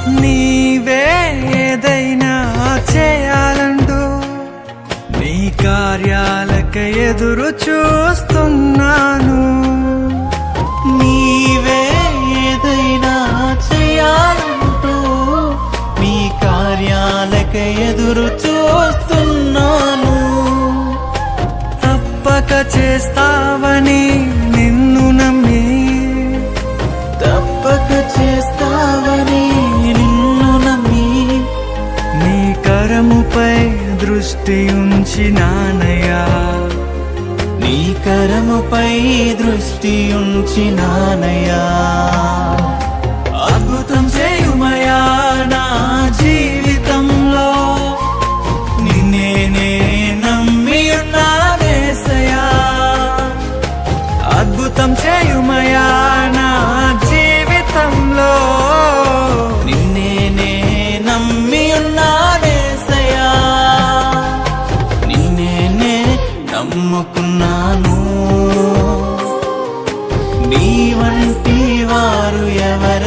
నీవే ఏదైనా చేయాలంటూ నీ కార్యాలకై ఎదురు చూస్తున్నాను. నీవే ఏదైనా చేయాలంటూ నీ కార్యాలకై ఎదురు చూస్తున్నాను. తప్పక చేస్తావని నిన్ను నమ్మి, తప్పక చేస్తావని నిన్ను నమ్మి నీ కరముపై దృష్టి ఉంచినానయ్యా. నీ కరముపై దృష్టి ఉంచినానయ్యా. అద్భుతం చేయుమయా నా జీవితంలో, నిన్నే నే నమ్మి ఉన్నానేసయ్యా. అద్భుతం చేయుమయా నా జీవితంలో, నిన్నే నే నమ్మి ఉన్నానేసయ్యా. నిన్నే నే నమ్ముకున్నాను. నీ వంటి వారు ఎవరు